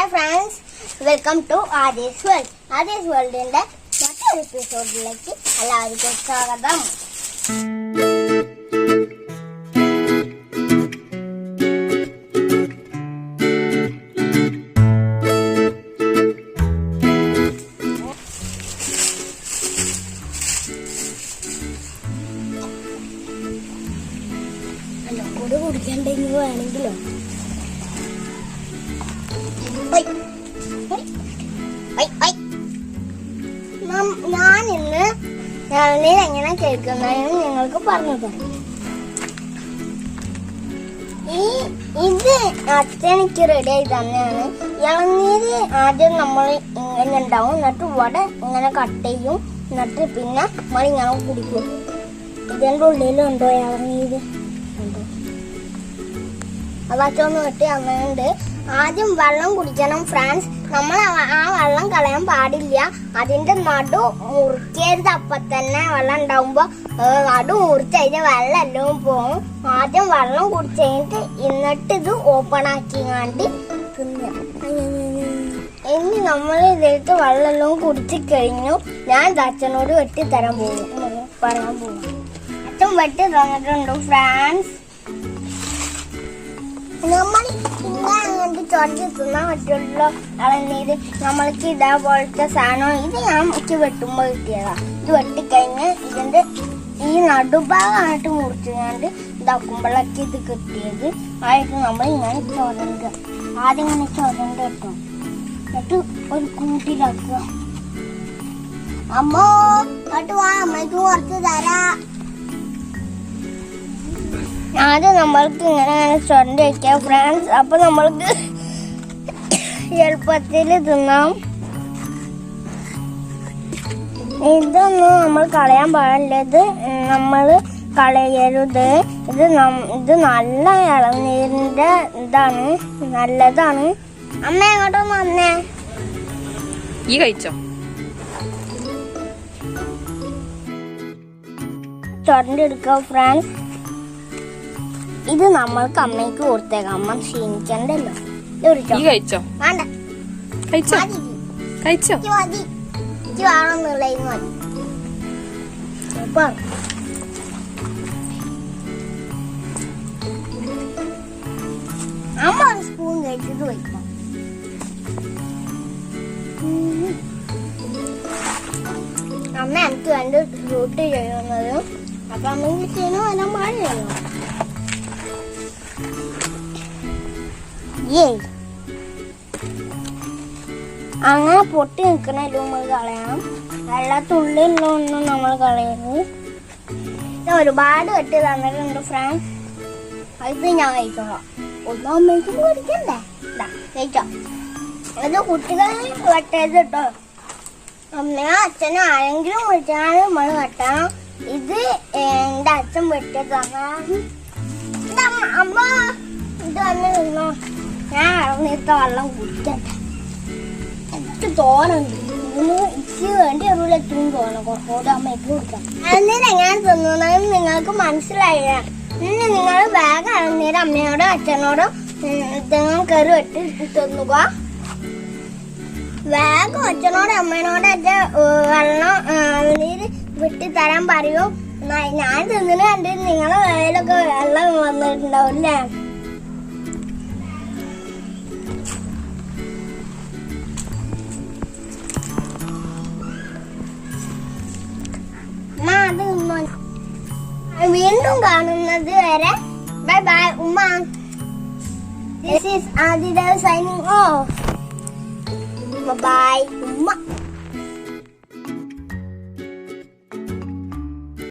Hi friends, welcome to Adi's World. Adi's World in the മറ്റൊരു എപ്പിസോഡിലേക്ക് എല്ലാവർക്കും സ്വാഗതം. കൂടെ കുടിക്കണ്ടെങ്കിൽ വേണമെങ്കിലോ ഞാൻ ഇന്ന് ഇളനീർ എങ്ങനെ കേൾക്കുന്നതെന്ന് നിങ്ങൾക്ക് പറഞ്ഞു തരാം. ഇത് അച്ഛനെനിക്ക് റെഡി ആയി തന്നെയാണ്. ഇളനീര് ആദ്യം നമ്മൾ ഇങ്ങനെ ഉണ്ടാവും, എന്നിട്ട് ഇവിടെ ഇങ്ങനെ കട്ട് ചെയ്യും, എന്നിട്ട് പിന്നെ നമ്മൾ ഇങ്ങനെ കുടിക്കും. ഇതിൻ്റെ ഉള്ളിലുണ്ടോ ഇളനീര്? ഉണ്ടോ? അതൊന്ന് വെട്ടി അമ്മയുണ്ട്. ആദ്യം വെള്ളം കുടിക്കണം ഫ്രണ്ട്സ്. നമ്മൾ ആ വെള്ളം കളയാൻ പാടില്ല. അതിന്റെ നടു മുറിക്കരുത്. അപ്പൊ തന്നെ വെള്ളം ഉണ്ടാവുമ്പോ നടു മുറിച്ച് അതിന്റെ വെള്ളം എല്ലാം പോകും. ആദ്യം വെള്ളം കുടിച്ച് കഴിഞ്ഞിട്ട് എന്നിട്ട് ഇത് ഓപ്പൺ ആക്കിങ്ങാണ്ട് തിന്നാം. ഇനി നമ്മൾ ഇതിലേക്ക് വെള്ളം എല്ലാം കുടിച്ച് കഴിഞ്ഞു. ഞാൻ അച്ഛനോട് വെട്ടി തരാൻ പോകും, പറയാൻ പോകും. അച്ഛൻ വെട്ടി തന്നിട്ടുണ്ട് ഫ്രണ്ട്സ്. നമ്മൾ അങ്ങനത്തെ ചൊറച്ച് തിന്നാൻ പറ്റുള്ളൂ ഇളനീര്. നമ്മൾക്ക് ഇതേപോലത്തെ സാധനം ഇത് എനിക്ക് വെട്ടുമ്പോൾ കിട്ടിയതാ. ഇത് വെട്ടിക്കഴിഞ്ഞ് ഇതിന്റെ ഈ നടുഭാഗമായിട്ട് മുറിച്ചുകൊണ്ട് ഇതാക്കുമ്പോഴൊക്കെ ഇത് കിട്ടിയത്. ആയിട്ട് നമ്മൾ ഇങ്ങനെ ചൊരണ്ട്, ആദ്യം ഇങ്ങനെ ചൊരണ്ട് കേട്ടോ, എന്നിട്ട് ഒരു കൂട്ടിലാക്കുക. അമ്മോ എന്നിട്ട് വാ, അമ്മയ്ക്ക് കുറച്ച് തരാ. ആദ്യം നമ്മൾക്ക് ഇങ്ങനെ ചൊരണ്ട് വയ്ക്കാം ഫ്രണ്ട്സ്. അപ്പൊ നമ്മൾക്ക് എളുപ്പത്തിൽ തിന്നാം. ഇതൊന്നും നമ്മൾ കളയാൻ പാടില്ല. ഇത് നമ്മൾ കളയരുത്. ഇത് നല്ല ഇളനീരിന്റെ ഇതാണ്, നല്ലതാണ്. അമ്മ എങ്ങോട്ടൊന്ന് വന്നേ. ഈ കഴിച്ചോ? ചൊരണ്ട് എടുക്കുക ഫ്രണ്ട്സ്. ഇത് നമ്മൾക്ക് അമ്മയ്ക്ക് കൊടുത്തേക്കാം. അമ്മ ക്ഷീണിക്കണ്ടല്ലോ. കഴിച്ചോ? വേണ്ട, കഴിച്ചോ? കഴിച്ചോ? മതി, എനിക്ക് വേണമെന്നുള്ള ഇത് മതി. അമ്മ ഒരു സ്പൂൺ കഴിച്ചിട്ട് വയ്ക്കാം. അമ്മ എനിക്ക് വേണ്ട ഫ്രൂട്ട് ചെയ്യുന്നത്. അപ്പൊ അമ്മയ്ക്ക് ചെയ്യുന്ന വരാൻ പാടില്ലല്ലോ. അങ്ങനെ പൊട്ടി നിൽക്കണല്ലോ നമ്മൾ കളയണം. വെള്ളത്തുള്ളിലൊന്നും നമ്മൾ കളയരുത്. ഒരുപാട് വെട്ടി തന്നിട്ടുണ്ട് ഫ്രണ്ട്സ്. ഇത് ഞാൻ കഴിച്ചോളാം. ഒന്നും അമ്മയ്ക്ക് മേടിക്കണ്ടേ? കഴിച്ചോ. ഇത് കുട്ടികളെ വെട്ടരുത് കേട്ടോ. അമ്മയോ അച്ഛനോ ആരെങ്കിലും വിളിച്ചാൽ നമ്മൾ വെട്ടണം. ഇത് എന്റെ അച്ഛൻ വെട്ടിയത്. അമ്മ ഇത് തന്നെ നിന്നോ. ഞാൻ ഇറങ്ങിയിട്ട് വെള്ളം കുടിക്കട്ടെ. എനിക്ക് തോന്നുന്നുണ്ട് എനിക്ക് വേണ്ടി എവിടെ എത്തും തോന്നണം. കുറച്ചുകൂടെ അമ്മയ്ക്ക് കൊടുക്കാം. ഇളനീര് എങ്ങനെ തിന്നുന്നത് നിങ്ങൾക്ക് മനസ്സിലായില്ല. ഇന്ന് നിങ്ങൾ വേഗം ഇളനീര് അമ്മയോടും അച്ഛനോടും തെങ്ങും കയറി വെട്ടി തിന്നുക. വേഗം അച്ഛനോടും അമ്മേനോടും അച്ഛൻ വെള്ളം ഇളനീര് വെട്ടി തരാൻ പറയൂ. ഞാൻ തിന്നിന് കണ്ടിട്ട് നിങ്ങളെ വേലൊക്കെ വെള്ളം വന്നിട്ടുണ്ടാവില്ലേ? വീണ്ടും കാണുന്നത് വരെ ബൈ ബൈ ഉമ്മ. This is Adi signing off. Bye bye ഉമ്മ.